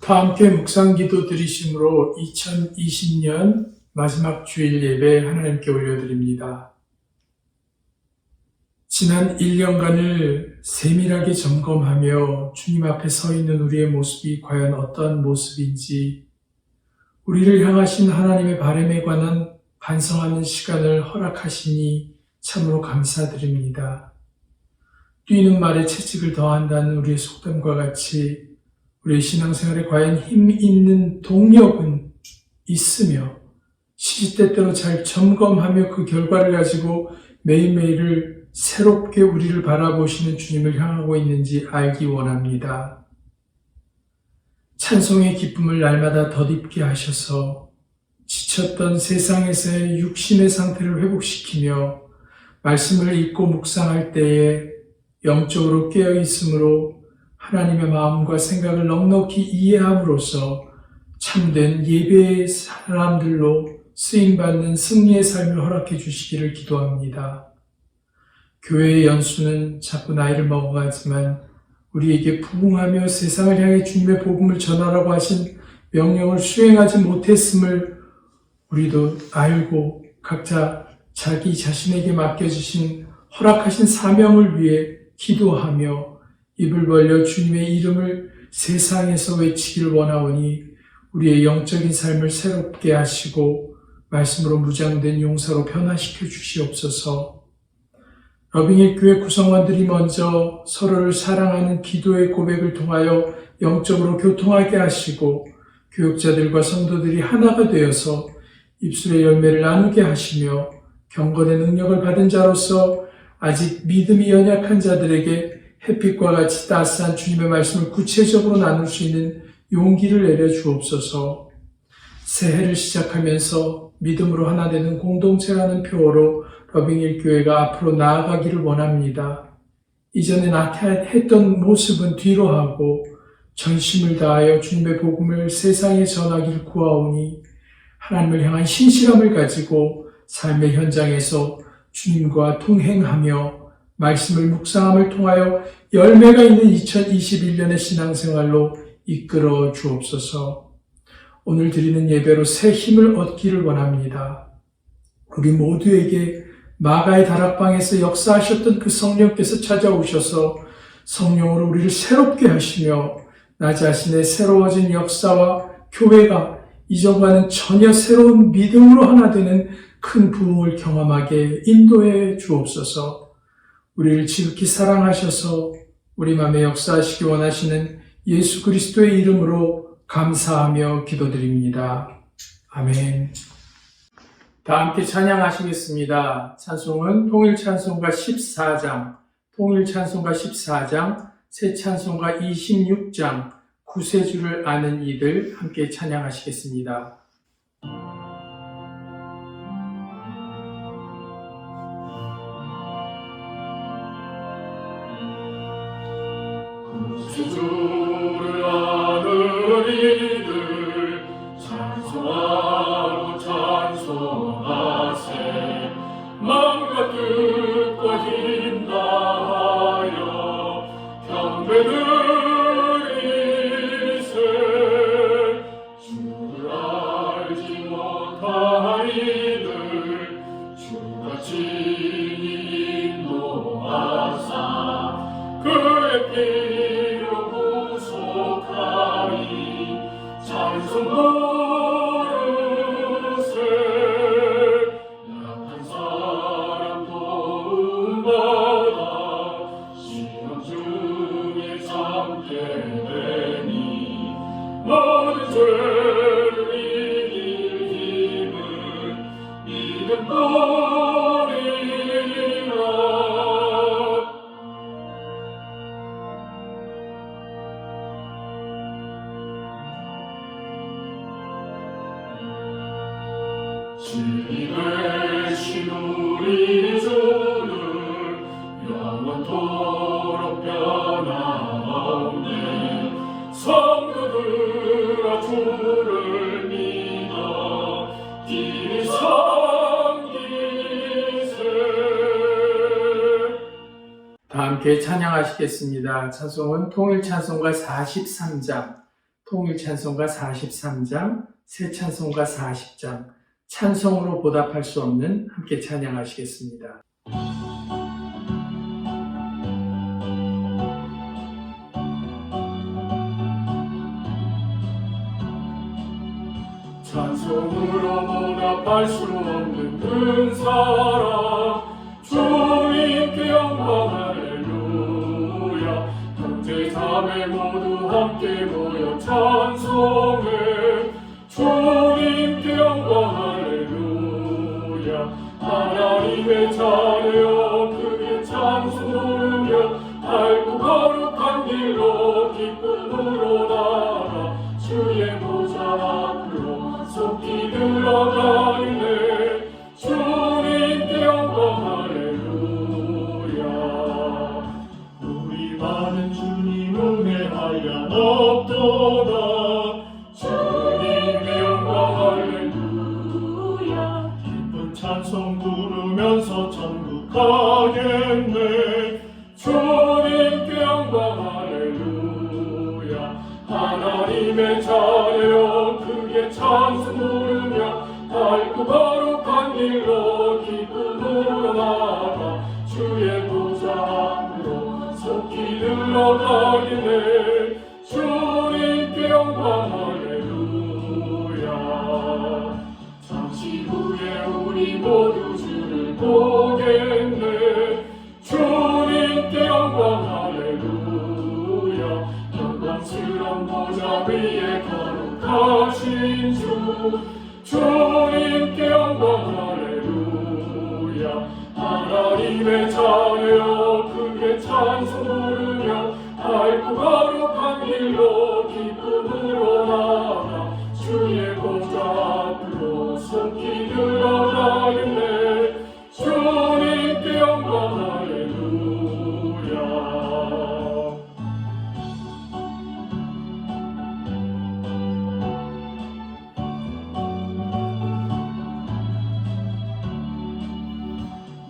다 함께 묵상기도 드리심으로 2020년 마지막 주일 예배 하나님께 올려드립니다. 지난 1년간을 세밀하게 점검하며 주님 앞에 서 있는 우리의 모습이 과연 어떤 모습인지 우리를 향하신 하나님의 바람에 관한 반성하는 시간을 허락하시니 참으로 감사드립니다. 뛰는 말에 채찍을 더한다는 우리의 속담과 같이 우리의 신앙생활에 과연 힘 있는 동력은 있으며 시시때때로 잘 점검하며 그 결과를 가지고 매일매일을 새롭게 우리를 바라보시는 주님을 향하고 있는지 알기 원합니다. 찬송의 기쁨을 날마다 덧입게 하셔서 지쳤던 세상에서의 육신의 상태를 회복시키며 말씀을 읽고 묵상할 때에 영적으로 깨어있으므로 하나님의 마음과 생각을 넉넉히 이해함으로써 참된 예배의 사람들로 쓰임받는 승리의 삶을 허락해 주시기를 기도합니다. 교회의 연수는 자꾸 나이를 먹어가지만 우리에게 부흥하며 세상을 향해 주님의 복음을 전하라고 하신 명령을 수행하지 못했음을 우리도 알고 각자 자기 자신에게 맡겨주신 허락하신 사명을 위해 기도하며 입을 벌려 주님의 이름을 세상에서 외치기를 원하오니 우리의 영적인 삶을 새롭게 하시고 말씀으로 무장된 용사로 변화시켜 주시옵소서. 러빙힐 교회 구성원들이 먼저 서로를 사랑하는 기도의 고백을 통하여 영적으로 교통하게 하시고 교육자들과 성도들이 하나가 되어서 입술의 열매를 나누게 하시며 경건의 능력을 받은 자로서 아직 믿음이 연약한 자들에게 햇빛과 같이 따스한 주님의 말씀을 구체적으로 나눌 수 있는 용기를 내려 주옵소서. 새해를 시작하면서 믿음으로 하나 되는 공동체라는 표어로 러빙힐 교회가 앞으로 나아가기를 원합니다. 이전에 나타했던 모습은 뒤로 하고 전심을 다하여 주님의 복음을 세상에 전하기를 구하오니 하나님을 향한 신실함을 가지고 삶의 현장에서 주님과 동행하며 말씀을 묵상함을 통하여 열매가 있는 2021년의 신앙생활로 이끌어 주옵소서. 오늘 드리는 예배로 새 힘을 얻기를 원합니다. 우리 모두에게 마가의 다락방에서 역사하셨던 그 성령께서 찾아오셔서 성령으로 우리를 새롭게 하시며 나 자신의 새로워진 역사와 교회가 이전과는 전혀 새로운 믿음으로 하나 되는 큰 부흥을 경험하게 인도해 주옵소서. 우리를 지극히 사랑하셔서 우리 마음에 역사하시기 원하시는 예수 그리스도의 이름으로 감사하며 기도드립니다. 아멘. 다 함께 찬양하시겠습니다. 찬송은 통일찬송가 14장, 새 찬송가 26장, 구세주를 아는 이들 함께 찬양하시겠습니다. 구세주를 아는 이들 찬송하고 찬송하세. 마음과 뜻과 힘 다하여 경배드리세. 주를 알지 못한 이들 주가 친히 인도하사 그의 피로 구속하리. 찬송 부르세. 약한 사람 도움받아 시험 중에 참게 되니 모든 죄를 이길 힘을 믿음 뿌리라. 진리 되신 우리 주는 영원토록 변함없네. 성도들아 주를 믿어 길이 섬기세. 다 함께 찬양하시겠습니다. 찬송은 통일찬송가 43장, 통일 찬송가 43장, 새 찬송가 40장, 찬송으로 보답할 수 없는 함께 찬양하시겠습니다. 찬송으로 보답할 수 없는 은사랑 주님께 영광 할렐루야. 형제 자매 모두 함께 모여 찬송해 주님께 영광 할렐루야. 하나님의 자녀여 크게 찬송 부르며 밝고 거룩한 길로 기쁨으로 나아가 주의 보좌 앞으로 속히 들어가리네. 주님께 영광 할렐루야. 우리 많은 주님 은혜 한량 없도다. 주님께 영광 할렐루야. 기쁜 찬송 부르면서 천국 가겠네. 주님께 영광 할렐루야. 하나님의 자녀여 크게 찬송 부르며 밝고 거룩한 길로 기쁨으로 나아가 주의 보좌 앞으로 속히 들어가기네. 주님께 영광 할렐루야. 잠시 후에 우리 모두 주를 보겠네. 주님께 영광 할렐루야. 영광스러운 보좌 위에 거룩하신 주 주님께 영광 할렐루야. 하나님의 자녀여 크게 찬송 부르며 밝고 거룩한 길로 기쁨으로 나아가 주의 보좌 앞으로 속히 들어가겠네. 주님께 영광 할렐루야.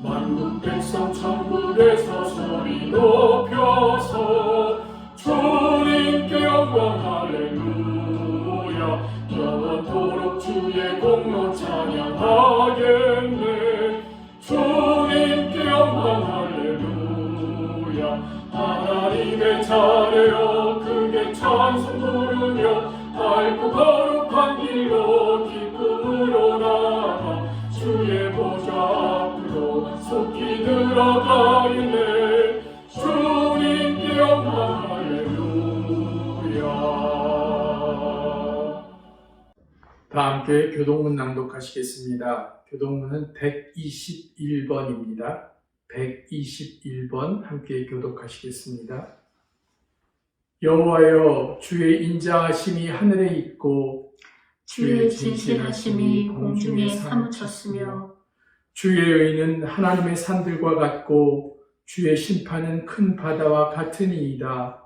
만국 백성 천국에서 소리 높여서 주님께 영광 할렐루야. 영원토록 주의 공로 찬양하겠네. 주님께 영광 할렐루야. 하나님의 자녀여 크게 찬송 부르며 밝고 거룩한 길로 기쁨으로 나아가 주의 보좌 앞으로 속히 들어가겠네. 주님께 영광 할렐루야. 다 함께 교동문 낭독하시겠습니다. 교동문은 121번입니다. 121번 함께 교독하시겠습니다. 여호와여 주의 인자하심이 하늘에 있고 주의 진실하심이 공중에 사무쳤으며 주의 의는 하나님의 산들과 같고 주의 심판은 큰 바다와 같으니이다.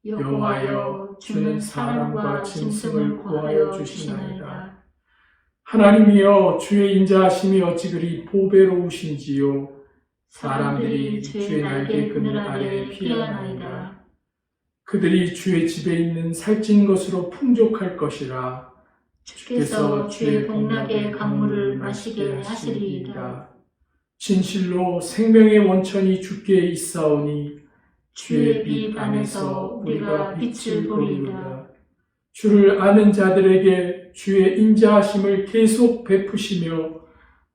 여호와여 주는 사람과 짐승을 구하여 주시나이다. 하나님이여 주의 인자하심이 어찌 그리 보배로우신지요. 사람들이 주의 날개 그늘 아래에 피하나이다. 그들이 주의 집에 있는 살찐 것으로 풍족할 것이라. 주께서 주의 복락의 강물을 마시게 하시리이다. 진실로 생명의 원천이 주께 있사오니 주의 빛 안에서 우리가 빛을 보리이다. 주를 아는 자들에게 주의 인자하심을 계속 베푸시며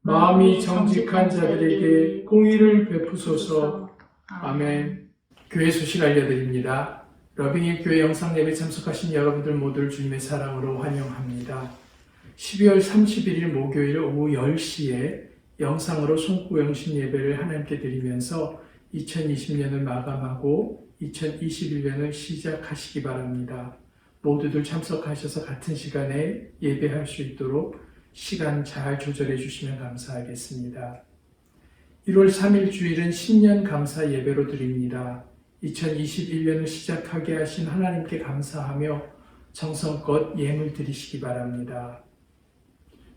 마음이 정직한 자들에게 공의를 베푸소서. 아멘. 교회 소식 알려드립니다. 러빙힐 교회 영상 예배 참석하신 여러분들 모두를 주님의 사랑으로 환영합니다. 12월 31일 목요일 오후 10시에 영상으로 손구영신 예배를 하나님께 드리면서 2020년을 마감하고 2021년을 시작하시기 바랍니다. 모두들 참석하셔서 같은 시간에 예배할 수 있도록 시간 잘 조절해 주시면 감사하겠습니다. 1월 3일 주일은 신년 감사 예배로 드립니다. 2021년을 시작하게 하신 하나님께 감사하며 정성껏 예물 드리시기 바랍니다.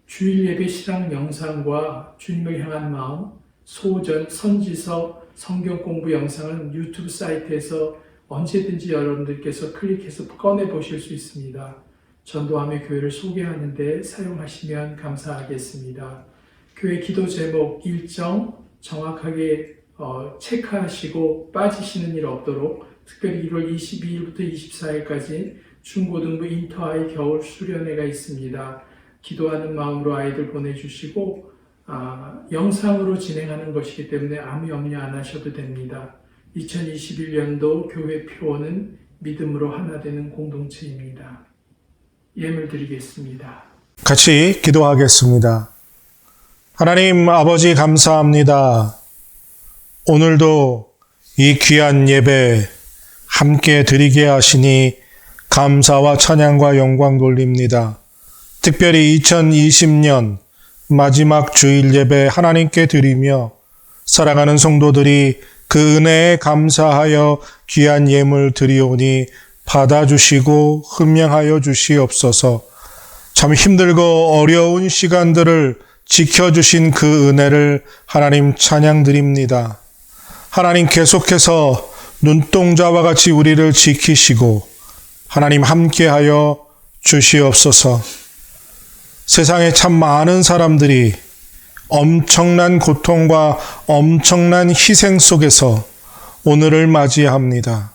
주일 예배 실황 영상과 주님을 향한 마음, 소전, 선지서, 성경 공부 영상은 유튜브 사이트에서 언제든지 여러분들께서 클릭해서 꺼내 보실 수 있습니다. 전도함의 교회를 소개하는 데 사용하시면 감사하겠습니다. 교회 기도 제목 일정 정확하게 체크하시고 빠지시는 일 없도록 특별히 1월 22일부터 24일까지 중고등부 인터아이 겨울 수련회가 있습니다. 기도하는 마음으로 아이들 보내주시고 영상으로 진행하는 것이기 때문에 아무 염려 안 하셔도 됩니다. 2021년도 교회 표어는 믿음으로 하나 되는 공동체입니다. 예물 드리겠습니다. 같이 기도하겠습니다. 하나님 아버지 감사합니다. 오늘도 이 귀한 예배 함께 드리게 하시니 감사와 찬양과 영광 돌립니다. 특별히 2020년 마지막 주일 예배 하나님께 드리며 사랑하는 성도들이 그 은혜에 감사하여 귀한 예물 드리오니 받아주시고 흠명하여 주시옵소서. 참 힘들고 어려운 시간들을 지켜주신 그 은혜를 하나님 찬양드립니다. 하나님 계속해서 눈동자와 같이 우리를 지키시고 하나님 함께하여 주시옵소서. 세상에 참 많은 사람들이 엄청난 고통과 엄청난 희생 속에서 오늘을 맞이합니다.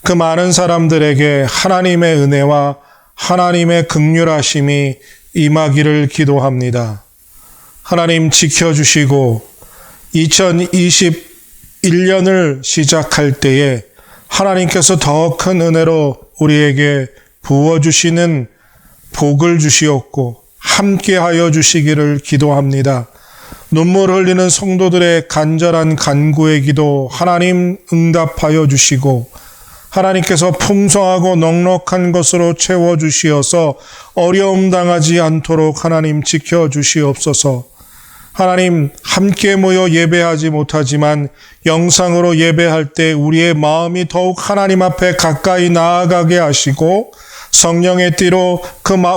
그 많은 사람들에게 하나님의 은혜와 하나님의 긍휼하심이 임하기를 기도합니다. 하나님 지켜주시고 2021년을 시작할 때에 하나님께서 더 큰 은혜로 우리에게 부어주시는 복을 주시옵고 함께하여 주시기를 기도합니다. 눈물 흘리는 성도들의 간절한 간구의 기도 하나님 응답하여 주시고 하나님께서 풍성하고 넉넉한 것으로 채워주시어서 어려움 당하지 않도록 하나님 지켜주시옵소서. 하나님 함께 모여 예배하지 못하지만 영상으로 예배할 때 우리의 마음이 더욱 하나님 앞에 가까이 나아가게 하시고 성령의 띠로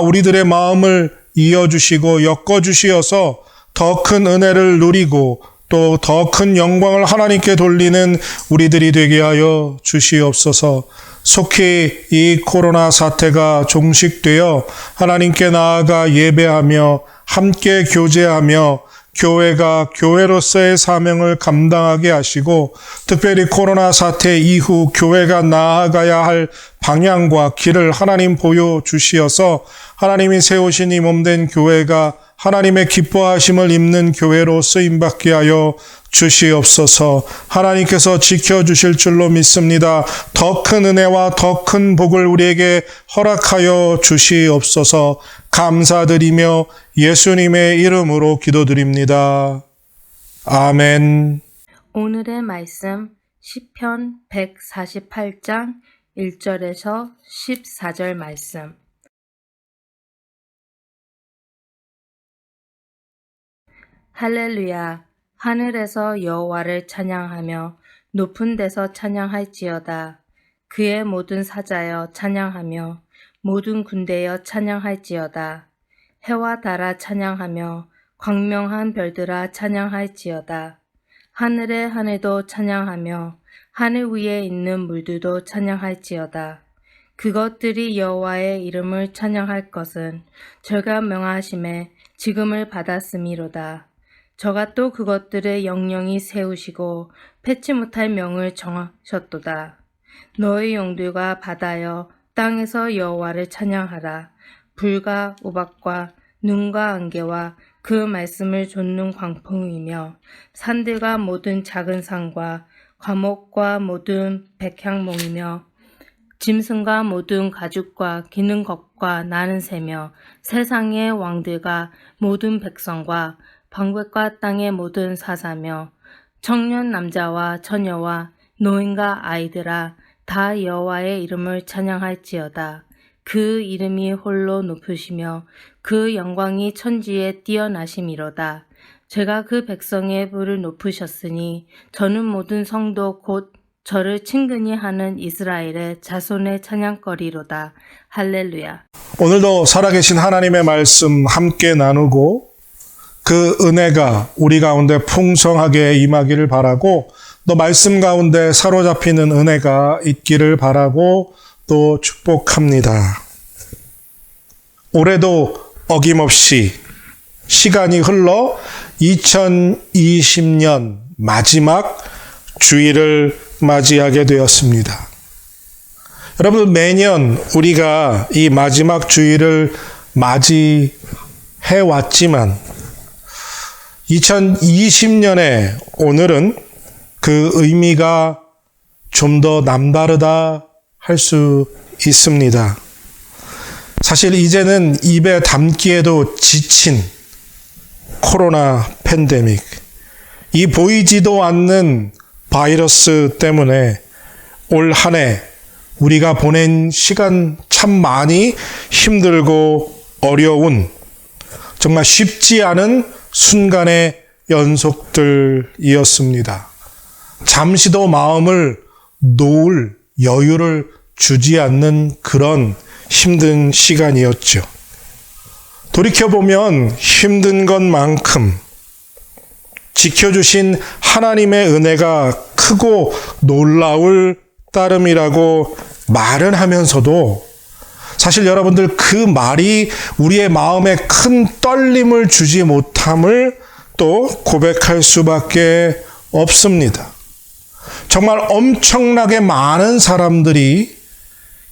우리들의 마음을 이어주시고 엮어주시어서 더 큰 은혜를 누리고 또 더 큰 영광을 하나님께 돌리는 우리들이 되게 하여 주시옵소서. 속히 이 코로나 사태가 종식되어 하나님께 나아가 예배하며 함께 교제하며 교회가 교회로서의 사명을 감당하게 하시고 특별히 코로나 사태 이후 교회가 나아가야 할 방향과 길을 하나님 보여주시어서 하나님이 세우신 이 몸된 교회가 하나님의 기뻐하심을 입는 교회로 쓰임받게 하여 주시옵소서. 하나님께서 지켜주실 줄로 믿습니다. 더 큰 은혜와 더 큰 복을 우리에게 허락하여 주시옵소서. 감사드리며 예수님의 이름으로 기도드립니다. 아멘. 오늘의 말씀 시편 148장 1절에서 14절 말씀. 할렐루야. 하늘에서 여호와를 찬양하며 높은 데서 찬양할지어다. 그의 모든 사자여 찬양하며 모든 군대여 찬양할지어다. 해와 달아 찬양하며 광명한 별들아 찬양할지어다. 하늘의 하늘도 찬양하며 하늘 위에 있는 물들도 찬양할지어다. 그것들이 여호와의 이름을 찬양할 것은 저가 명하심에 지금을 받았음이로다. 저가 또 그것들을 영영히 세우시고 패치 못할 명을 정하셨도다. 너희 용들과 바다여 땅에서 여호와를 찬양하라. 불과 우박과 눈과 안개와 그 말씀을 좇는 광풍이며 산들과 모든 작은 산과 과목과 모든 백향목이며 짐승과 모든 가죽과 기는 것과 나는 새며 세상의 왕들과 모든 백성과 방백과 땅의 모든 사사며 청년 남자와 처녀와 노인과 아이들아 다 여호와의 이름을 찬양할지어다. 그 이름이 홀로 높으시며 그 영광이 천지에 뛰어나심이로다. 제가 그 백성의 부를 높으셨으니 저는 모든 성도 곧 저를 친근히 하는 이스라엘의 자손의 찬양거리로다. 할렐루야. 오늘도 살아계신 하나님의 말씀 함께 나누고 그 은혜가 우리 가운데 풍성하게 임하기를 바라고 또 말씀 가운데 사로잡히는 은혜가 있기를 바라고 또 축복합니다. 올해도 어김없이 시간이 흘러 2020년 마지막 주일을 맞이하게 되었습니다. 여러분, 매년 우리가 이 마지막 주일을 맞이해 왔지만 2020년의 오늘은 그 의미가 좀 더 남다르다 할 수 있습니다. 사실 이제는 입에 담기에도 지친 코로나 팬데믹, 이 보이지도 않는 바이러스 때문에 올 한 해 우리가 보낸 시간 참 많이 힘들고 어려운, 정말 쉽지 않은 순간의 연속들이었습니다. 잠시도 마음을 놓을 여유를 주지 않는 그런 힘든 시간이었죠. 돌이켜보면 힘든 것만큼 지켜주신 하나님의 은혜가 크고 놀라울 따름이라고 말은 하면서도 사실 여러분들 그 말이 우리의 마음에 큰 떨림을 주지 못함을 또 고백할 수밖에 없습니다. 정말 엄청나게 많은 사람들이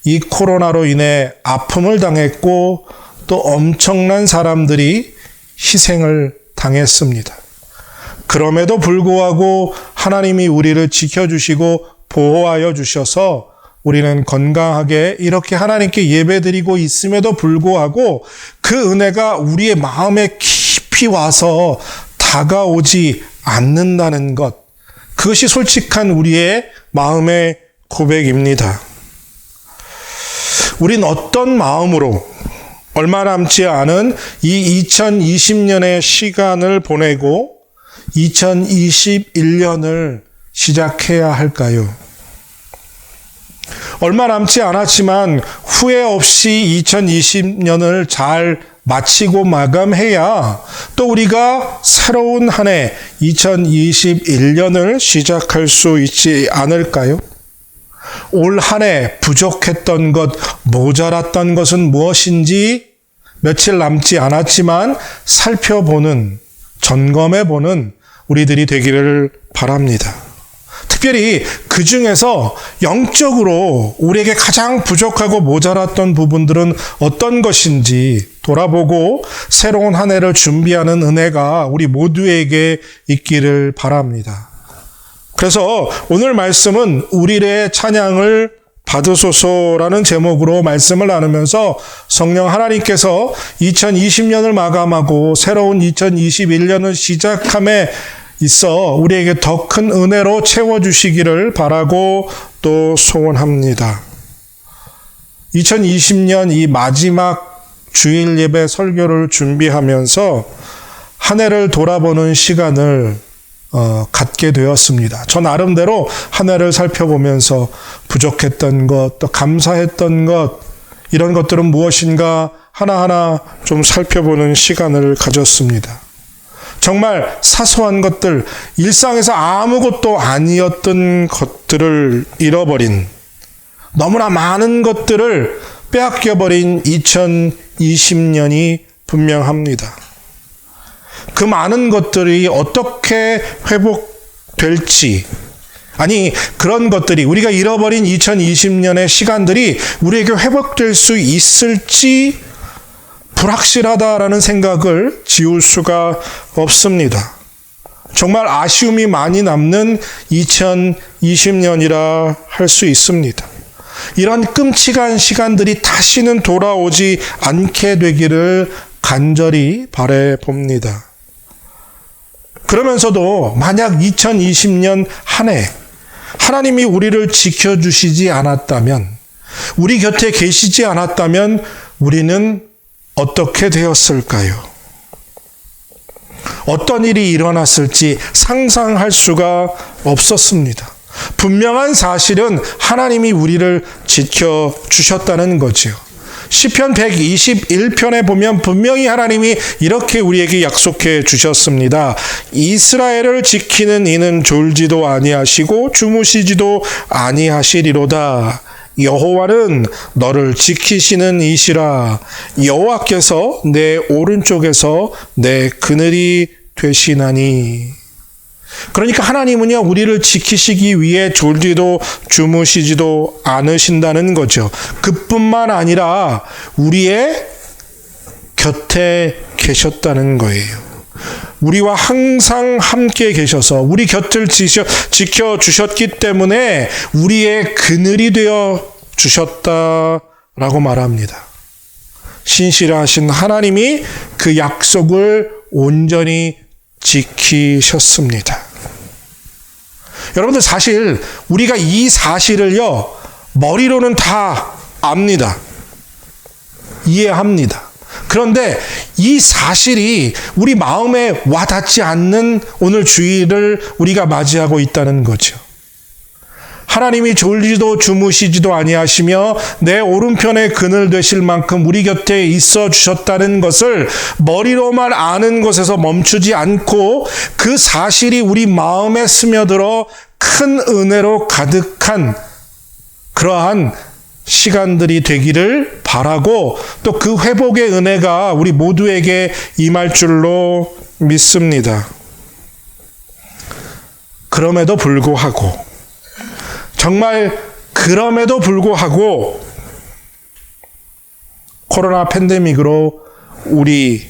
이 코로나로 인해 아픔을 당했고 또 엄청난 사람들이 희생을 당했습니다. 그럼에도 불구하고 하나님이 우리를 지켜주시고 보호하여 주셔서 우리는 건강하게 이렇게 하나님께 예배드리고 있음에도 불구하고 그 은혜가 우리의 마음에 깊이 와서 다가오지 않는다는 것, 그것이 솔직한 우리의 마음의 고백입니다. 우린 어떤 마음으로 얼마 남지 않은 이 2020년의 시간을 보내고 2021년을 시작해야 할까요? 얼마 남지 않았지만 후회 없이 2020년을 잘 마치고 마감해야 또 우리가 새로운 한 해 2021년을 시작할 수 있지 않을까요? 올 한 해 부족했던 것, 모자랐던 것은 무엇인지 며칠 남지 않았지만 살펴보는, 점검해보는 우리들이 되기를 바랍니다. 특별히 그 중에서 영적으로 우리에게 가장 부족하고 모자랐던 부분들은 어떤 것인지 돌아보고 새로운 한 해를 준비하는 은혜가 우리 모두에게 있기를 바랍니다. 그래서 오늘 말씀은 우리의 찬양을 받으소서라는 제목으로 말씀을 나누면서 성령 하나님께서 2020년을 마감하고 새로운 2021년을 시작함에 있어 우리에게 더 큰 은혜로 채워주시기를 바라고 또 소원합니다. 2020년 이 마지막 주일 예배 설교를 준비하면서 한 해를 돌아보는 시간을 갖게 되었습니다. 저 나름대로 한 해를 살펴보면서 부족했던 것, 또 감사했던 것, 이런 것들은 무엇인가 하나하나 좀 살펴보는 시간을 가졌습니다. 정말 사소한 것들, 일상에서 아무것도 아니었던 것들을 잃어버린, 너무나 많은 것들을 빼앗겨버린 2020년이 분명합니다. 그 많은 것들이 어떻게 회복될지, 아니 그런 것들이, 우리가 잃어버린 2020년의 시간들이 우리에게 회복될 수 있을지 불확실하다라는 생각을 지울 수가 없습니다. 정말 아쉬움이 많이 남는 2020년이라 할 수 있습니다. 이런 끔찍한 시간들이 다시는 돌아오지 않게 되기를 간절히 바라봅니다. 그러면서도 만약 2020년 한 해 하나님이 우리를 지켜주시지 않았다면, 우리 곁에 계시지 않았다면 우리는 어떻게 되었을까요? 어떤 일이 일어났을지 상상할 수가 없었습니다. 분명한 사실은 하나님이 우리를 지켜주셨다는 거지요. 시편 121편에 보면 분명히 하나님이 이렇게 우리에게 약속해 주셨습니다. 이스라엘을 지키는 이는 졸지도 아니하시고 주무시지도 아니하시리로다. 여호와는 너를 지키시는 이시라. 여호와께서 내 오른쪽에서 내 그늘이 되시나니. 그러니까 하나님은요, 우리를 지키시기 위해 졸지도 주무시지도 않으신다는 거죠. 그뿐만 아니라 우리의 곁에 계셨다는 거예요. 우리와 항상 함께 계셔서 우리 곁을 지켜주셨기 때문에 우리의 그늘이 되어 주셨다라고 말합니다. 신실하신 하나님이 그 약속을 온전히 지키셨습니다. 여러분들, 사실 우리가 이 사실을요, 머리로는 다 압니다. 이해합니다. 그런데 이 사실이 우리 마음에 와닿지 않는 오늘 주일을 우리가 맞이하고 있다는 거죠. 하나님이 졸지도 주무시지도 아니하시며 내 오른편에 그늘 되실 만큼 우리 곁에 있어 주셨다는 것을 머리로만 아는 것에서 멈추지 않고 그 사실이 우리 마음에 스며들어 큰 은혜로 가득한 그러한 시간들이 되기를 바라고, 또 그 회복의 은혜가 우리 모두에게 임할 줄로 믿습니다. 그럼에도 불구하고, 정말 그럼에도 불구하고 코로나 팬데믹으로 우리는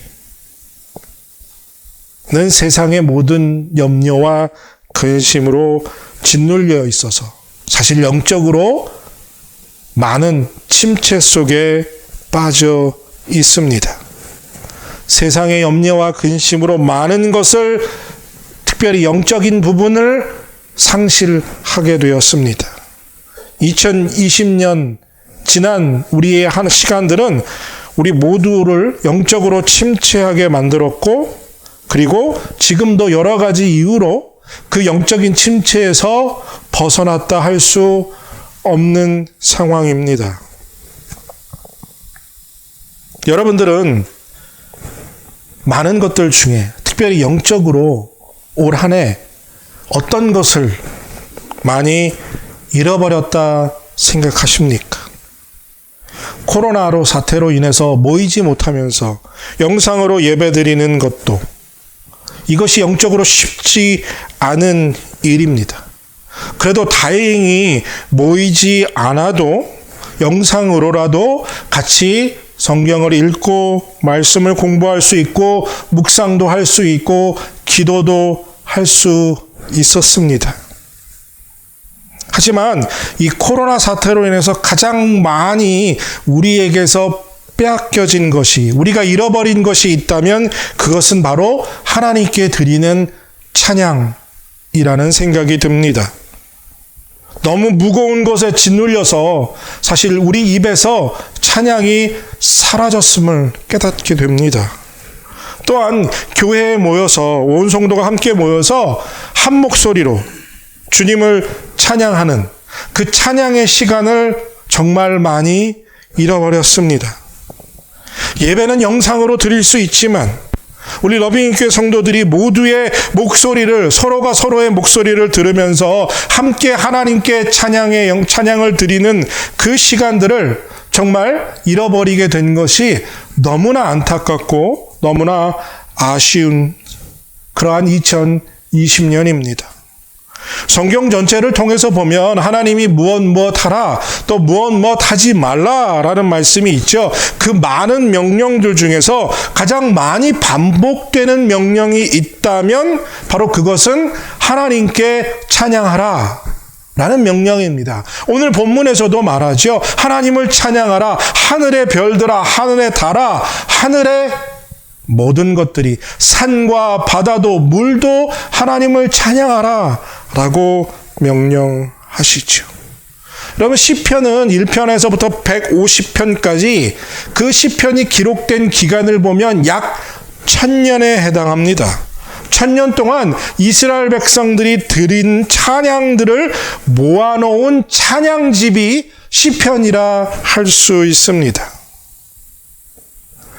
세상의 모든 염려와 근심으로 짓눌려 있어서 사실 영적으로 많은 침체 속에 빠져 있습니다. 세상의 염려와 근심으로 많은 것을, 특별히 영적인 부분을 상실하게 되었습니다. 2020년 지난 우리의 한 시간들은 우리 모두를 영적으로 침체하게 만들었고, 그리고 지금도 여러 가지 이유로 그 영적인 침체에서 벗어났다 할 수 없는 상황입니다. 여러분들은 많은 것들 중에 특별히 영적으로 올 한 해 어떤 것을 많이 잃어버렸다 생각하십니까? 코로나로 사태로 인해서 모이지 못하면서 영상으로 예배드리는 것도, 이것이 영적으로 쉽지 않은 일입니다. 그래도 다행히 모이지 않아도 영상으로라도 같이 성경을 읽고 말씀을 공부할 수 있고 묵상도 할 수 있고 기도도 할 수 있었습니다. 하지만 이 코로나 사태로 인해서 가장 많이 우리에게서 빼앗겨진 것이, 우리가 잃어버린 것이 있다면 그것은 바로 하나님께 드리는 찬양이라는 생각이 듭니다. 너무 무거운 것에 짓눌려서 사실 우리 입에서 찬양이 사라졌음을 깨닫게 됩니다. 또한 교회에 모여서, 온 성도가 함께 모여서 한 목소리로 주님을 찬양하는 그 찬양의 시간을 정말 많이 잃어버렸습니다. 예배는 영상으로 드릴 수 있지만 우리 러빙교회 성도들이 모두의 목소리를, 서로가 서로의 목소리를 들으면서 함께 하나님께 찬양을 드리는 그 시간들을 정말 잃어버리게 된 것이 너무나 안타깝고 너무나 아쉬운 그러한 2020년입니다. 성경 전체를 통해서 보면 하나님이 무엇 하라, 또 무엇 하지 말라라는 말씀이 있죠. 그 많은 명령들 중에서 가장 많이 반복되는 명령이 있다면 바로 그것은 하나님께 찬양하라 라는 명령입니다. 오늘 본문에서도 말하죠. 하나님을 찬양하라, 하늘의 별들아, 하늘의 달아, 하늘의 모든 것들이, 산과 바다도 물도 하나님을 찬양하라 라고 명령하시죠. 여러분, 시편은 1편에서부터 150편까지 그 시편이 기록된 기간을 보면 약 1000년에 해당합니다. 1000년 동안 이스라엘 백성들이 드린 찬양들을 모아놓은 찬양집이 시편이라 할 수 있습니다.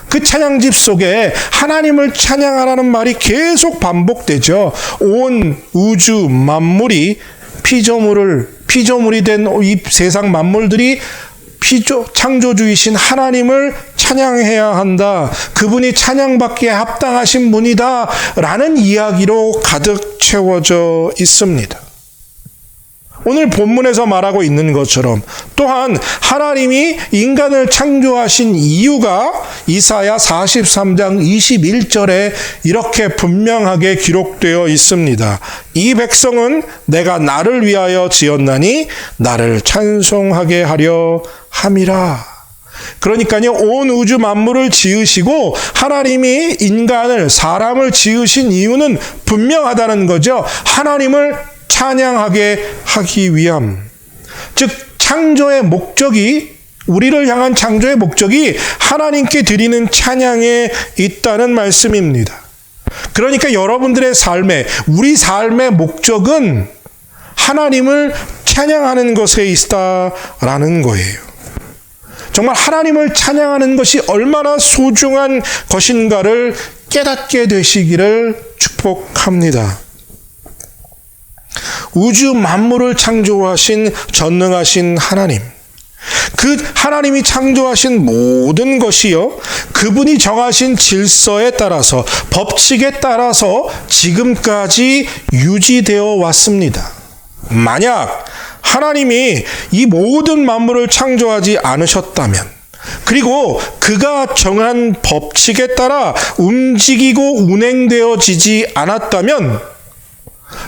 그 찬양집 속에 하나님을 찬양하라는 말이 계속 반복되죠. 온 우주 만물이 피조물이 된 이 세상 만물들이 창조주이신 하나님을 찬양해야 한다. 그분이 찬양받기에 합당하신 분이다. 라는 이야기로 가득 채워져 있습니다. 오늘 본문에서 말하고 있는 것처럼 또한 하나님이 인간을 창조하신 이유가 이사야 43장 21절에 이렇게 분명하게 기록되어 있습니다. 이 백성은 내가 나를 위하여 지었나니 나를 찬송하게 하려 함이라. 그러니까요, 온 우주 만물을 지으시고 하나님이 사람을 지으신 이유는 분명하다는 거죠. 하나님을 찬양하게 하기 위함. 즉 창조의 목적이, 우리를 향한 창조의 목적이 하나님께 드리는 찬양에 있다는 말씀입니다. 그러니까 여러분들의 우리 삶의 목적은 하나님을 찬양하는 것에 있다라는 거예요. 정말 하나님을 찬양하는 것이 얼마나 소중한 것인가를 깨닫게 되시기를 축복합니다. 우주 만물을 창조하신 전능하신 하나님, 그 하나님이 창조하신 모든 것이요, 그분이 정하신 질서에 따라서, 법칙에 따라서 지금까지 유지되어 왔습니다. 만약 하나님이 이 모든 만물을 창조하지 않으셨다면, 그리고 그가 정한 법칙에 따라 움직이고 운행되어지지 않았다면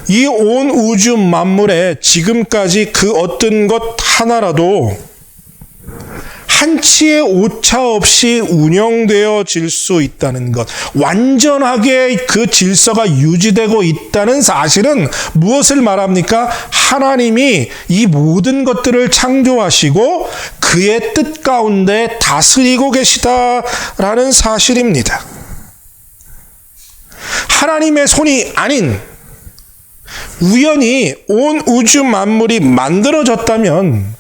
이 온 우주 만물에 지금까지 그 어떤 것 하나라도 한치의 오차 없이 운영되어질 수 있다는 것, 완전하게 그 질서가 유지되고 있다는 사실은 무엇을 말합니까? 하나님이 이 모든 것들을 창조하시고 그의 뜻 가운데 다스리고 계시다라는 사실입니다. 하나님의 손이 아닌 우연히 온 우주 만물이 만들어졌다면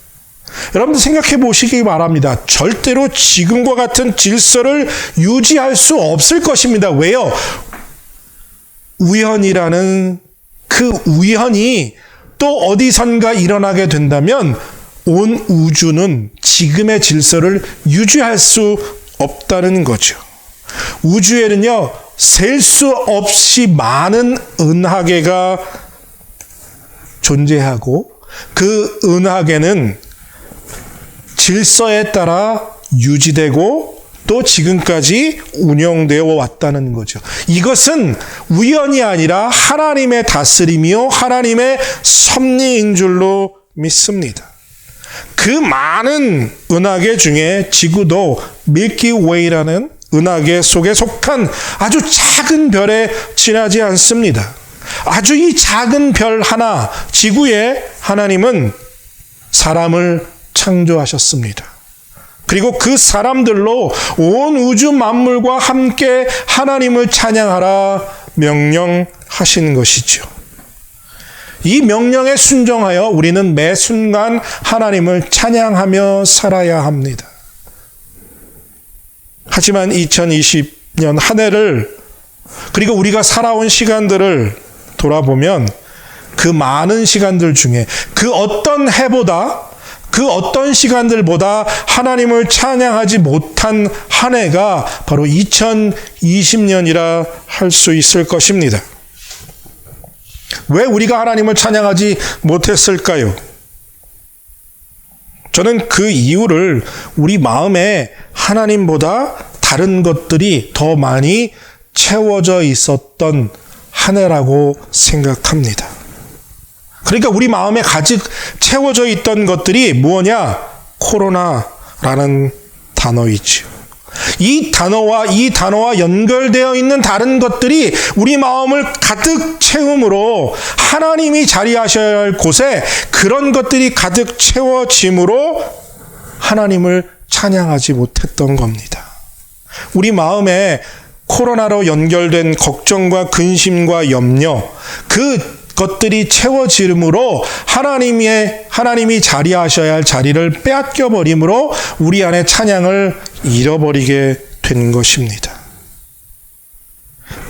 여러분들 생각해 보시기 바랍니다. 절대로 지금과 같은 질서를 유지할 수 없을 것입니다. 왜요? 우연이라는 그 우연이 또 어디선가 일어나게 된다면 온 우주는 지금의 질서를 유지할 수 없다는 거죠. 우주에는요, 셀 수 없이 많은 은하계가 존재하고 그 은하계는 질서에 따라 유지되고 또 지금까지 운영되어 왔다는 거죠. 이것은 우연이 아니라 하나님의 다스림이요, 하나님의 섭리인 줄로 믿습니다. 그 많은 은하계 중에 지구도 밀키웨이라는 은하계 속에 속한 아주 작은 별에 지나지 않습니다. 아주 이 작은 별 하나, 지구에 하나님은 사람을 창조하셨습니다. 그리고 그 사람들로 온 우주 만물과 함께 하나님을 찬양하라 명령하신 것이죠. 이 명령에 순종하여 우리는 매 순간 하나님을 찬양하며 살아야 합니다. 하지만 2020년 한 해를, 그리고 우리가 살아온 시간들을 돌아보면 그 많은 시간들 중에 그 어떤 해보다, 그 어떤 시간들보다 하나님을 찬양하지 못한 한 해가 바로 2020년이라 할 수 있을 것입니다. 왜 우리가 하나님을 찬양하지 못했을까요? 저는 그 이유를 우리 마음에 하나님보다 다른 것들이 더 많이 채워져 있었던 한 해라고 생각합니다. 그러니까 우리 마음에 가득 채워져 있던 것들이 뭐냐? 코로나라는 단어이죠. 이 단어와 연결되어 있는 다른 것들이 우리 마음을 가득 채움으로, 하나님이 자리하셔야 할 곳에 그런 것들이 가득 채워짐으로 하나님을 찬양하지 못했던 겁니다. 우리 마음에 코로나로 연결된 걱정과 근심과 염려, 그것들이 채워지므로 하나님이 자리하셔야 할 자리를 빼앗겨 버림으로 우리 안에 찬양을 잃어버리게 된 것입니다.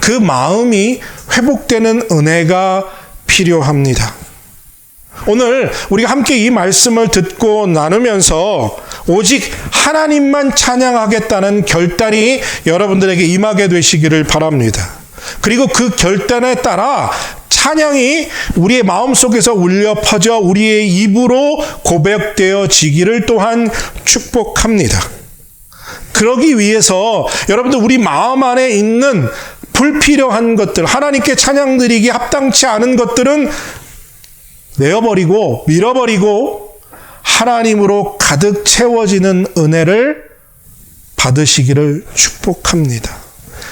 그 마음이 회복되는 은혜가 필요합니다. 오늘 우리가 함께 이 말씀을 듣고 나누면서 오직 하나님만 찬양하겠다는 결단이 여러분들에게 임하게 되시기를 바랍니다. 그리고 그 결단에 따라 찬양이 우리의 마음속에서 울려 퍼져 우리의 입으로 고백되어지기를 또한 축복합니다. 그러기 위해서 여러분들 우리 마음 안에 있는 불필요한 것들, 하나님께 찬양드리기 합당치 않은 것들은 내어버리고 밀어버리고 하나님으로 가득 채워지는 은혜를 받으시기를 축복합니다.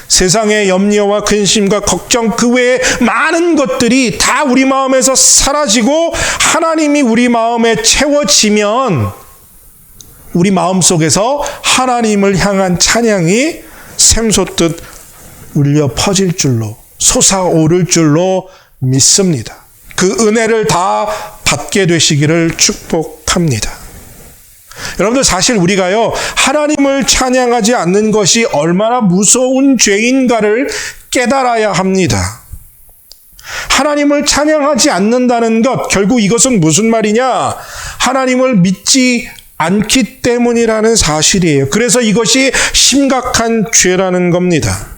세상의 염려와 근심과 걱정 그 외에 많은 것들이 다 우리 마음에서 사라지고 하나님이 우리 마음에 채워지면 우리 마음속에서 하나님을 향한 찬양이 샘솟듯 울려 퍼질 줄로 솟아오를 줄로 믿습니다. 그 은혜를 다 받게 되시기를 축복합니다. 여러분들 사실 우리가요 하나님을 찬양하지 않는 것이 얼마나 무서운 죄인가를 깨달아야 합니다. 하나님을 찬양하지 않는다는 것 결국 이것은 무슨 말이냐? 하나님을 믿지 않기 때문이라는 사실이에요. 그래서 이것이 심각한 죄라는 겁니다.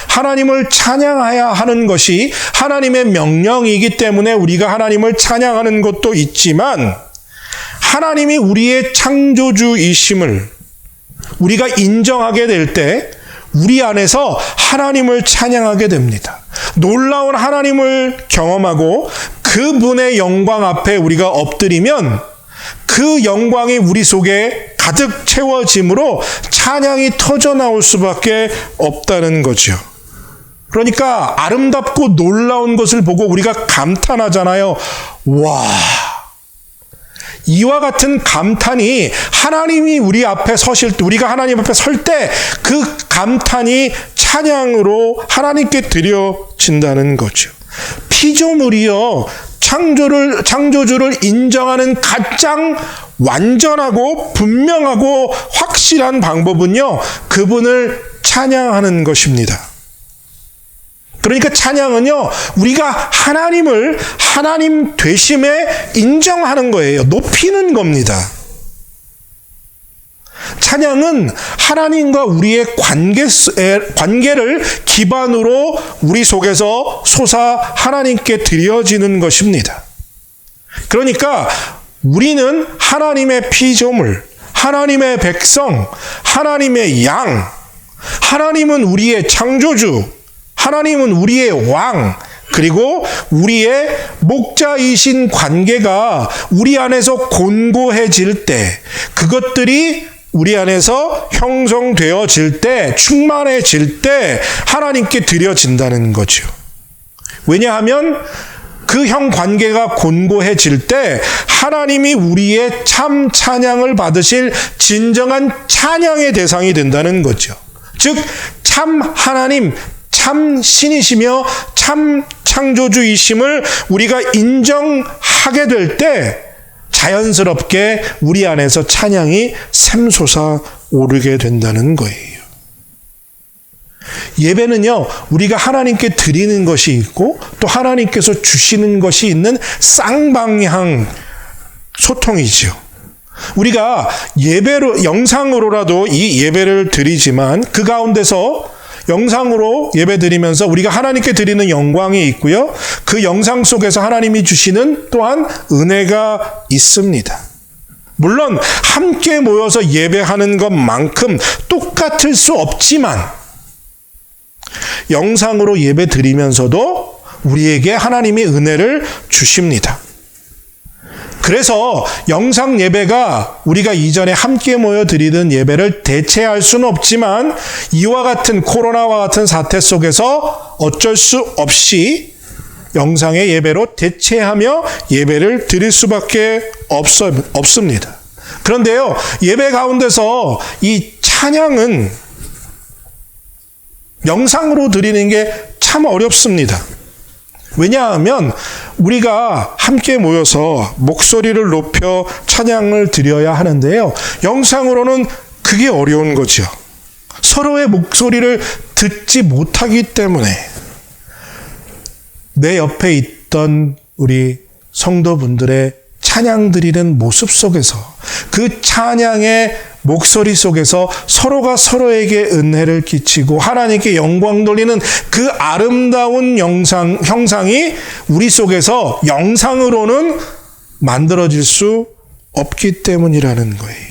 하나님을 찬양해야 하는 것이 하나님의 명령이기 때문에 우리가 하나님을 찬양하는 것도 있지만 하나님이 우리의 창조주이심을 우리가 인정하게 될 때 우리 안에서 하나님을 찬양하게 됩니다. 놀라운 하나님을 경험하고 그분의 영광 앞에 우리가 엎드리면 그 영광이 우리 속에 가득 채워짐으로 찬양이 터져나올 수밖에 없다는 거죠. 그러니까 아름답고 놀라운 것을 보고 우리가 감탄하잖아요. 와, 이와 같은 감탄이 하나님이 우리 앞에 서실 때, 우리가 하나님 앞에 설 때 그 감탄이 찬양으로 하나님께 드려진다는 거죠. 피조물이요, 창조주를 인정하는 가장 완전하고 분명하고 확실한 방법은요, 그분을 찬양하는 것입니다. 그러니까 찬양은요, 우리가 하나님을 하나님 되심에 인정하는 거예요. 높이는 겁니다. 찬양은 하나님과 우리의 관계를 기반으로 우리 속에서 솟아 하나님께 드려지는 것입니다. 그러니까 우리는 하나님의 피조물, 하나님의 백성, 하나님의 양, 하나님은 우리의 창조주, 하나님은 우리의 왕, 그리고 우리의 목자이신 관계가 우리 안에서 곤고해질 때, 그것들이 우리 안에서 형성되어질 때, 충만해질 때 하나님께 드려진다는 거죠. 왜냐하면 그 형 관계가 곤고해질 때 하나님이 우리의 참 찬양을 받으실 진정한 찬양의 대상이 된다는 거죠. 즉, 참 하나님, 참 신이시며 참 창조주이심을 우리가 인정하게 될 때 자연스럽게 우리 안에서 찬양이 샘솟아 오르게 된다는 거예요. 예배는요, 우리가 하나님께 드리는 것이 있고 또 하나님께서 주시는 것이 있는 쌍방향 소통이죠. 우리가 예배로, 영상으로라도 이 예배를 드리지만 그 가운데서 영상으로 예배드리면서 우리가 하나님께 드리는 영광이 있고요. 그 영상 속에서 하나님이 주시는 또한 은혜가 있습니다. 물론 함께 모여서 예배하는 것만큼 똑같을 수 없지만 영상으로 예배드리면서도 우리에게 하나님이 은혜를 주십니다. 그래서 영상 예배가 우리가 이전에 함께 모여 드리던 예배를 대체할 수는 없지만 이와 같은 코로나와 같은 사태 속에서 어쩔 수 없이 영상의 예배로 대체하며 예배를 드릴 수밖에 없습니다. 그런데요, 예배 가운데서 이 찬양은 영상으로 드리는 게 참 어렵습니다. 왜냐하면 우리가 함께 모여서 목소리를 높여 찬양을 드려야 하는데요, 영상으로는 그게 어려운 거죠. 서로의 목소리를 듣지 못하기 때문에 내 옆에 있던 우리 성도분들의 찬양 드리는 모습 속에서 그 찬양의 목소리 속에서 서로가 서로에게 은혜를 끼치고 하나님께 영광 돌리는 그 아름다운 형상이 우리 속에서 영상으로는 만들어질 수 없기 때문이라는 거예요.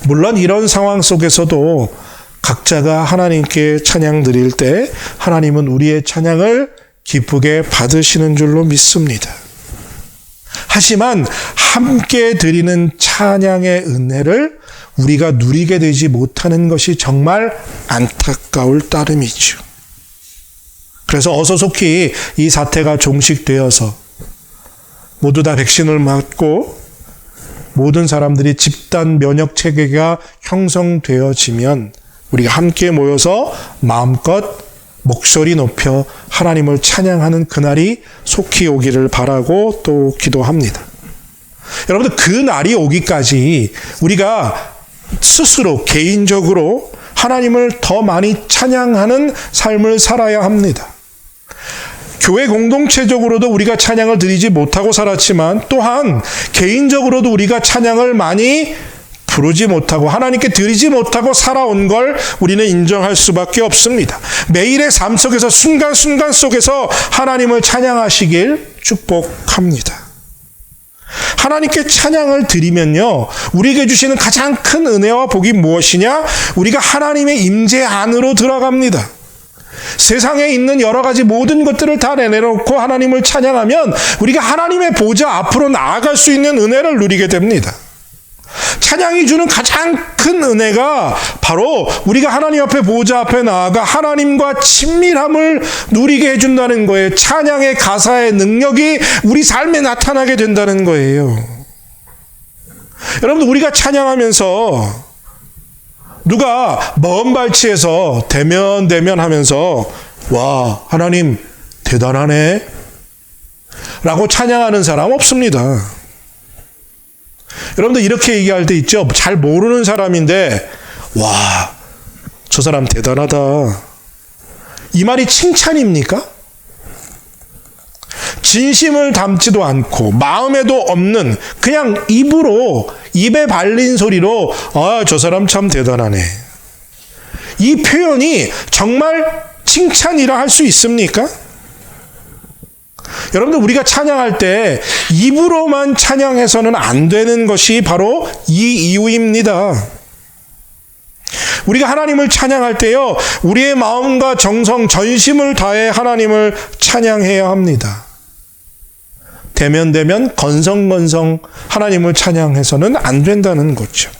물론 이런 상황 속에서도 각자가 하나님께 찬양 드릴 때 하나님은 우리의 찬양을 기쁘게 받으시는 줄로 믿습니다. 하지만 함께 드리는 찬양의 은혜를 우리가 누리게 되지 못하는 것이 정말 안타까울 따름이죠. 그래서 어서 속히 이 사태가 종식되어서 모두 다 백신을 맞고 모든 사람들이 집단 면역 체계가 형성되어지면 우리가 함께 모여서 마음껏 목소리 높여 하나님을 찬양하는 그날이 속히 오기를 바라고 또 기도합니다. 여러분들 그 날이 오기까지 우리가 스스로 개인적으로 하나님을 더 많이 찬양하는 삶을 살아야 합니다. 교회 공동체적으로도 우리가 찬양을 드리지 못하고 살았지만 또한 개인적으로도 우리가 찬양을 많이 부르지 못하고 하나님께 드리지 못하고 살아온 걸 우리는 인정할 수밖에 없습니다. 매일의 삶 속에서 순간순간 속에서 하나님을 찬양하시길 축복합니다. 하나님께 찬양을 드리면요, 우리에게 주시는 가장 큰 은혜와 복이 무엇이냐? 우리가 하나님의 임재 안으로 들어갑니다. 세상에 있는 여러 가지 모든 것들을 다 내려놓고 하나님을 찬양하면 우리가 하나님의 보좌 앞으로 나아갈 수 있는 은혜를 누리게 됩니다. 찬양이 주는 가장 큰 은혜가 바로 우리가 하나님 앞에 보좌 앞에 나아가 하나님과 친밀함을 누리게 해준다는 거예요. 찬양의 가사의 능력이 우리 삶에 나타나게 된다는 거예요. 여러분, 우리가 찬양하면서 누가 먼 발치에서 대면 하면서 와, 하나님 대단하네 라고 찬양하는 사람 없습니다. 여러분들 이렇게 얘기할 때 있죠. 잘 모르는 사람인데 와, 저 사람 대단하다. 이 말이 칭찬입니까? 진심을 담지도 않고 마음에도 없는 그냥 입에 발린 소리로 아, 저 사람 참 대단하네. 이 표현이 정말 칭찬이라 할 수 있습니까? 여러분들 우리가 찬양할 때 입으로만 찬양해서는 안 되는 것이 바로 이 이유입니다. 우리가 하나님을 찬양할 때요, 우리의 마음과 정성, 전심을 다해 하나님을 찬양해야 합니다. 대면 건성건성 하나님을 찬양해서는 안 된다는 거죠.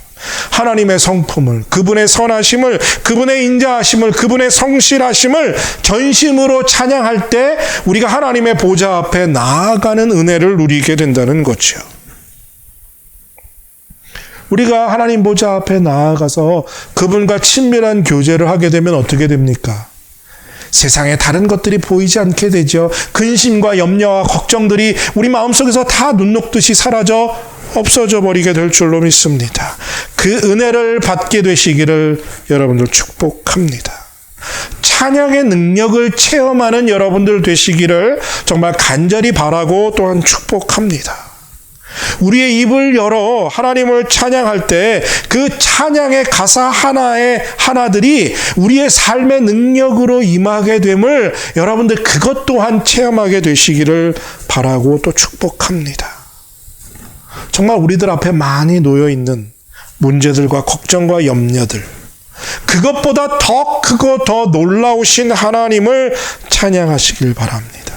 하나님의 성품을, 그분의 선하심을, 그분의 인자하심을, 그분의 성실하심을 전심으로 찬양할 때 우리가 하나님의 보좌 앞에 나아가는 은혜를 누리게 된다는 거죠. 우리가 하나님 보좌 앞에 나아가서 그분과 친밀한 교제를 하게 되면 어떻게 됩니까? 세상에 다른 것들이 보이지 않게 되죠. 근심과 염려와 걱정들이 우리 마음속에서 다 눈 녹듯이 사라져 없어져 버리게 될 줄로 믿습니다. 그 은혜를 받게 되시기를 여러분들 축복합니다. 찬양의 능력을 체험하는 여러분들 되시기를 정말 간절히 바라고 또한 축복합니다. 우리의 입을 열어 하나님을 찬양할 때 그 찬양의 가사 하나들이 우리의 삶의 능력으로 임하게 됨을 여러분들 그것 또한 체험하게 되시기를 바라고 또 축복합니다. 정말 우리들 앞에 많이 놓여 있는 문제들과 걱정과 염려들, 그것보다 더 크고 더 놀라우신 하나님을 찬양하시길 바랍니다.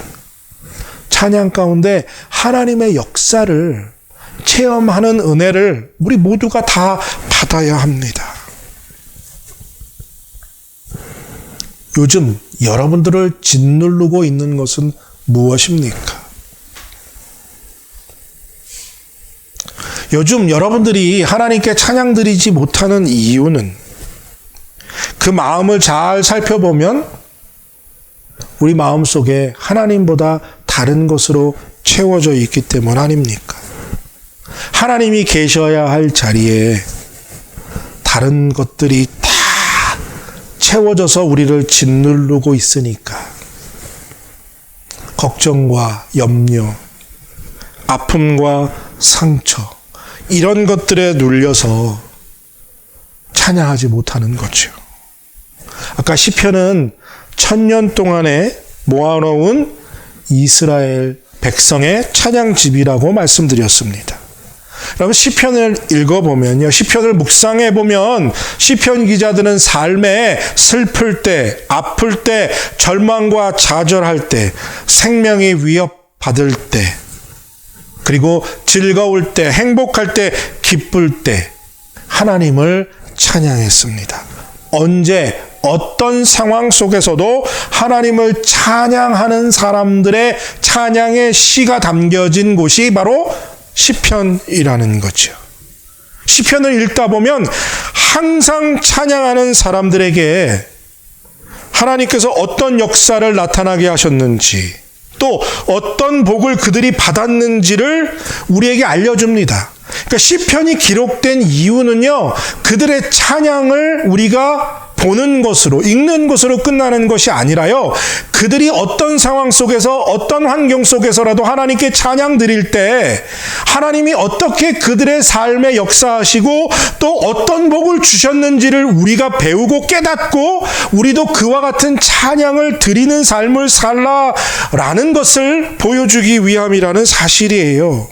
찬양 가운데 하나님의 역사를 체험하는 은혜를 우리 모두가 다 받아야 합니다. 요즘 여러분들을 짓누르고 있는 것은 무엇입니까? 요즘 여러분들이 하나님께 찬양 드리지 못하는 이유는 그 마음을 잘 살펴보면 우리 마음속에 하나님보다 다른 것으로 채워져 있기 때문 아닙니까? 하나님이 계셔야 할 자리에 다른 것들이 다 채워져서 우리를 짓누르고 있으니까 걱정과 염려, 아픔과 상처 이런 것들에 눌려서 찬양하지 못하는 거죠. 아까 시편은 1000년 동안에 모아놓은 이스라엘 백성의 찬양집이라고 말씀드렸습니다. 여러분 시편을 읽어보면요. 시편을 묵상해보면 시편 기자들은 삶에 슬플 때, 아플 때, 절망과 좌절할 때, 생명이 위협받을 때, 그리고 즐거울 때, 행복할 때, 기쁠 때 하나님을 찬양했습니다. 언제 어떤 상황 속에서도 하나님을 찬양하는 사람들의 찬양의 시가 담겨진 곳이 바로 시편이라는 거죠. 시편을 읽다 보면 항상 찬양하는 사람들에게 하나님께서 어떤 역사를 나타나게 하셨는지 또 어떤 복을 그들이 받았는지를 우리에게 알려줍니다. 그러니까 시편이 기록된 이유는요, 그들의 찬양을 우리가 보는 것으로, 읽는 것으로 끝나는 것이 아니라요, 그들이 어떤 상황 속에서, 어떤 환경 속에서라도 하나님께 찬양 드릴 때 하나님이 어떻게 그들의 삶에 역사하시고 또 어떤 복을 주셨는지를 우리가 배우고 깨닫고 우리도 그와 같은 찬양을 드리는 삶을 살라라는 것을 보여주기 위함이라는 사실이에요.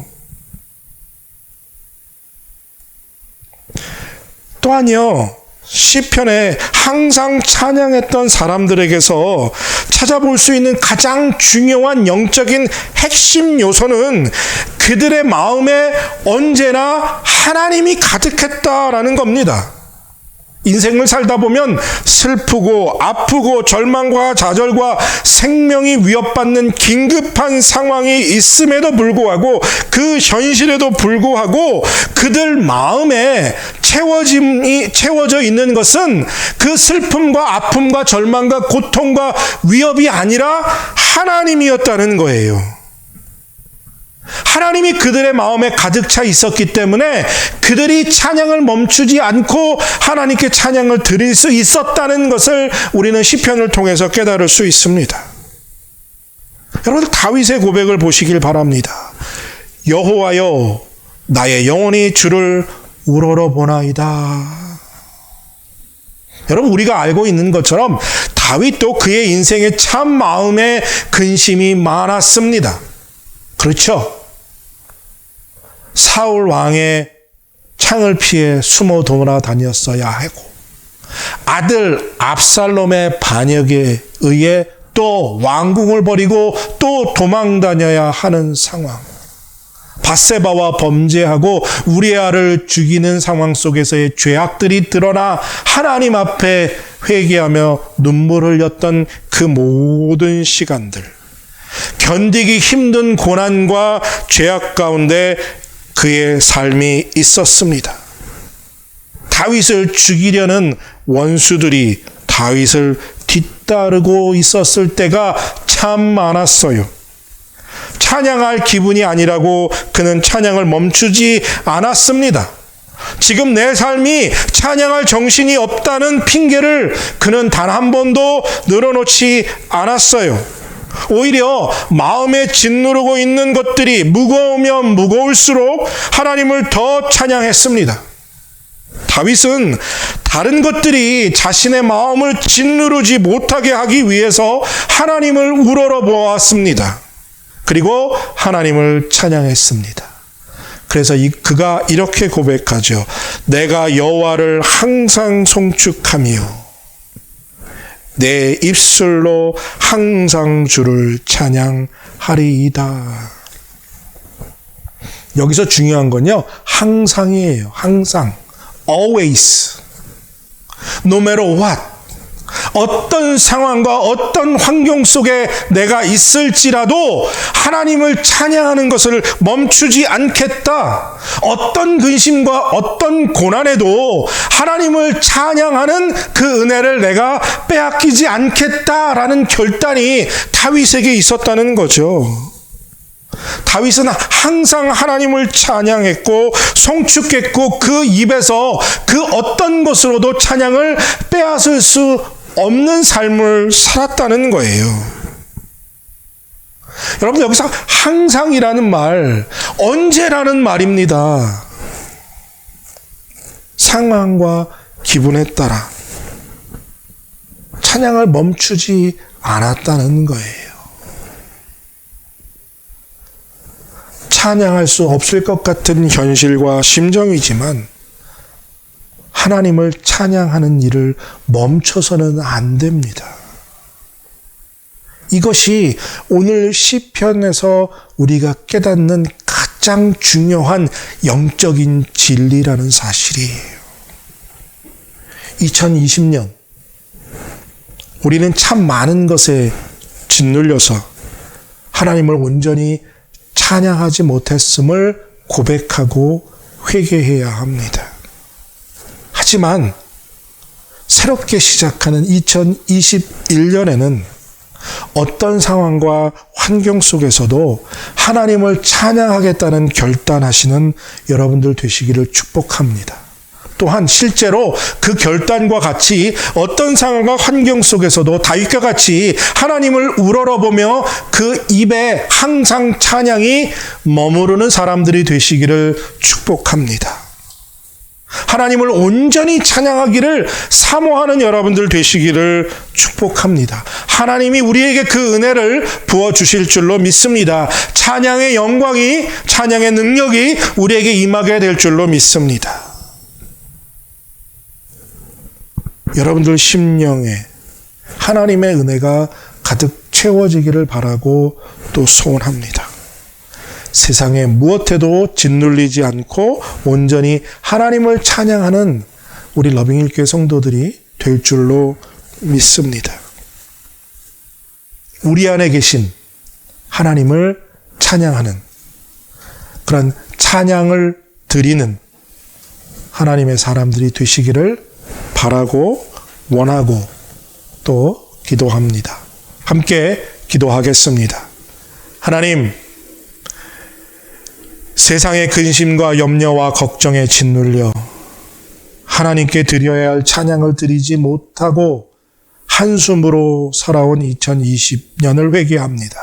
또한요, 시편에 항상 찬양했던 사람들에게서 찾아볼 수 있는 가장 중요한 영적인 핵심 요소는 그들의 마음에 언제나 하나님이 가득했다라는 겁니다. 인생을 살다 보면 슬프고 아프고 절망과 좌절과 생명이 위협받는 긴급한 상황이 있음에도 불구하고 그 현실에도 불구하고 그들 마음에 채워져 있는 것은 그 슬픔과 아픔과 절망과 고통과 위협이 아니라 하나님이었다는 거예요. 하나님이 그들의 마음에 가득 차 있었기 때문에 그들이 찬양을 멈추지 않고 하나님께 찬양을 드릴 수 있었다는 것을 우리는 시편을 통해서 깨달을 수 있습니다. 여러분, 다윗의 고백을 보시길 바랍니다. 여호와여, 나의 영혼이 주를 우러러보나이다. 여러분, 우리가 알고 있는 것처럼 다윗도 그의 인생에 참 마음에 근심이 많았습니다. 그렇죠? 사울 왕의 창을 피해 숨어 돌아다녔어야 하고 아들 압살롬의 반역에 의해 또 왕궁을 버리고 또 도망 다녀야 하는 상황. 밧세바와 범죄하고 우리아를 죽이는 상황 속에서의 죄악들이 드러나 하나님 앞에 회개하며 눈물을 흘렸던 그 모든 시간들, 견디기 힘든 고난과 죄악 가운데 그의 삶이 있었습니다. 다윗을 죽이려는 원수들이 다윗을 뒤따르고 있었을 때가 참 많았어요. 찬양할 기분이 아니라고 그는 찬양을 멈추지 않았습니다. 지금 내 삶이 찬양할 정신이 없다는 핑계를 그는 단 한 번도 늘어놓지 않았어요. 오히려 마음에 짓누르고 있는 것들이 무거우면 무거울수록 하나님을 더 찬양했습니다. 다윗은 다른 것들이 자신의 마음을 짓누르지 못하게 하기 위해서 하나님을 우러러보았습니다. 그리고 하나님을 찬양했습니다. 그래서 그가 이렇게 고백하죠. 내가 여호와를 항상 송축하며 내 입술로 항상 주를 찬양하리이다. 여기서 중요한 건요, 항상이에요. 항상. Always. No matter what. 어떤 상황과 어떤 환경 속에 내가 있을지라도 하나님을 찬양하는 것을 멈추지 않겠다. 어떤 근심과 어떤 고난에도 하나님을 찬양하는 그 은혜를 내가 빼앗기지 않겠다라는 결단이 다윗에게 있었다는 거죠. 다윗은 항상 하나님을 찬양했고 송축했고 그 입에서 그 어떤 것으로도 찬양을 빼앗을 수 없는 삶을 살았다는 거예요. 여러분, 여기서 항상이라는 말, 언제라는 말입니다. 상황과 기분에 따라 찬양을 멈추지 않았다는 거예요. 찬양할 수 없을 것 같은 현실과 심정이지만 하나님을 찬양하는 일을 멈춰서는 안 됩니다. 이것이 오늘 시편에서 우리가 깨닫는 가장 중요한 영적인 진리라는 사실이에요. 2020년 우리는 참 많은 것에 짓눌려서 하나님을 온전히 찬양하지 못했음을 고백하고 회개해야 합니다. 하지만 새롭게 시작하는 2021년에는 어떤 상황과 환경 속에서도 하나님을 찬양하겠다는 결단하시는 여러분들 되시기를 축복합니다. 또한 실제로 그 결단과 같이 어떤 상황과 환경 속에서도 다윗과 같이 하나님을 우러러보며 그 입에 항상 찬양이 머무르는 사람들이 되시기를 축복합니다. 하나님을 온전히 찬양하기를 사모하는 여러분들 되시기를 축복합니다. 하나님이 우리에게 그 은혜를 부어주실 줄로 믿습니다. 찬양의 영광이, 찬양의 능력이 우리에게 임하게 될 줄로 믿습니다. 여러분들 심령에 하나님의 은혜가 가득 채워지기를 바라고 또 소원합니다. 세상에 무엇에도 짓눌리지 않고 온전히 하나님을 찬양하는 우리 러빙힐교회 성도들이 될 줄로 믿습니다. 우리 안에 계신 하나님을 찬양하는 그런 찬양을 드리는 하나님의 사람들이 되시기를 바라고 원하고 또 기도합니다. 함께 기도하겠습니다. 하나님, 세상의 근심과 염려와 걱정에 짓눌려 하나님께 드려야 할 찬양을 드리지 못하고 한숨으로 살아온 2020년을 회개합니다.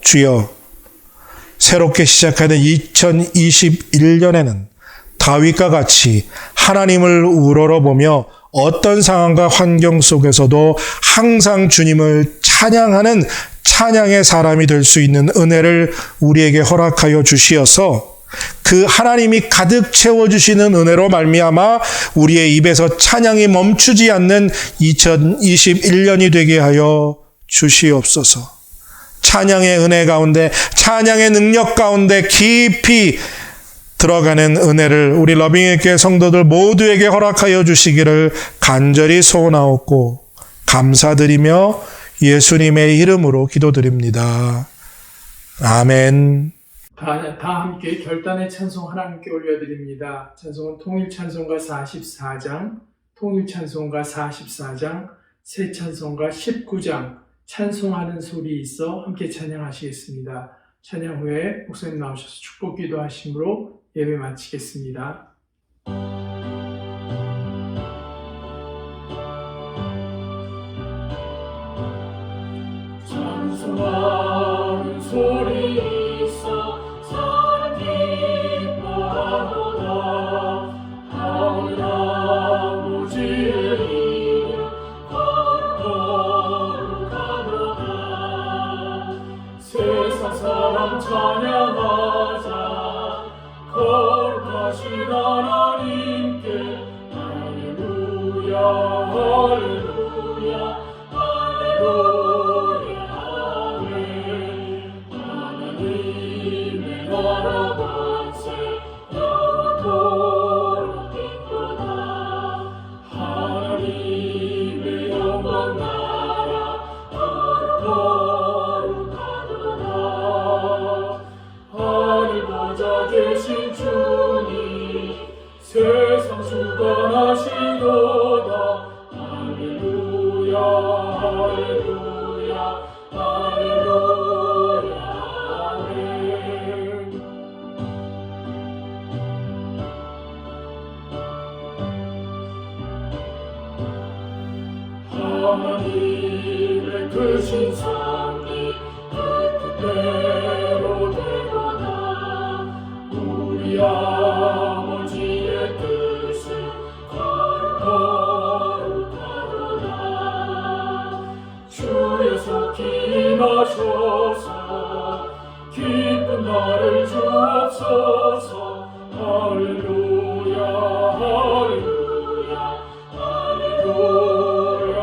주여, 새롭게 시작하는 2021년에는 다윗과 같이 하나님을 우러러보며 어떤 상황과 환경 속에서도 항상 주님을 찬양하는 찬양의 사람이 될 수 있는 은혜를 우리에게 허락하여 주시어서 그 하나님이 가득 채워주시는 은혜로 말미암아 우리의 입에서 찬양이 멈추지 않는 2021년이 되게 하여 주시옵소서. 찬양의 은혜 가운데, 찬양의 능력 가운데 깊이 들어가는 은혜를 우리 러빙힐교회 성도들 모두에게 허락하여 주시기를 간절히 소원하옵고 감사드리며 예수님의 이름으로 기도드립니다. 아멘. 다 함께 결단의 찬송 하나님께 올려드립니다. 찬송은 통일찬송가 44장, 통일찬송가 44장, 새찬송가 19장, 찬송하는 소리 있어 함께 찬양하시겠습니다. 찬양 후에 목사님 나오셔서 축복 기도하심으로 예배 마치겠습니다. 찬송하는 소리 있어 사람 기뻐하도다. 하늘 아버지의 이름 거룩거룩하도다. 세상 사람 찬양하자. 거룩하신 하나님께 할렐루야 할렐루야 할렐루야 아멘. 하나님의 나라 권세 영원토록 기쁘다. 하나님의 영광 나라 거룩거룩하도다. 하늘 보좌 계신 주님 세상 주관하시도다. 할렐루야 할렐루야 할렐루야 아멘. 하나님의 그 신상이 뜻대로 되도다. 우리 아버지의 뜻은 거룩하도다. 주여서 기임하셔서 기쁜 나를 주옵소서. 할렐루야 할렐루야 할렐루야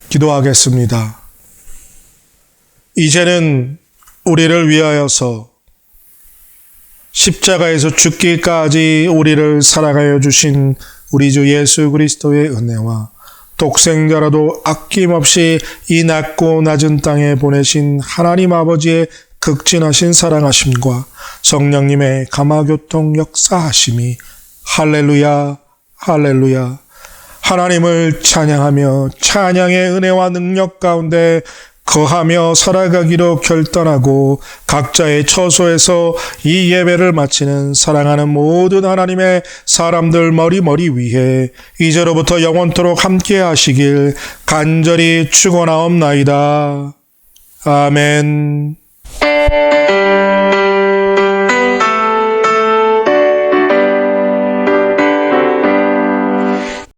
기도하겠습니다. 이제는 우리를 위하여서 십자가에서 죽기까지 우리를 사랑하여 주신 우리 주 예수 그리스도의 은혜와 독생자라도 아낌없이 이 낮고 낮은 땅에 보내신 하나님 아버지의 극진하신 사랑하심과 성령님의 감화교통 역사하심이 할렐루야 할렐루야 하나님을 찬양하며 찬양의 은혜와 능력 가운데 거하며 살아가기로 결단하고 각자의 처소에서 이 예배를 마치는 사랑하는 모든 하나님의 사람들 머리 위에 이제로부터 영원토록 함께 하시길 간절히 축원하옵나이다. 아멘.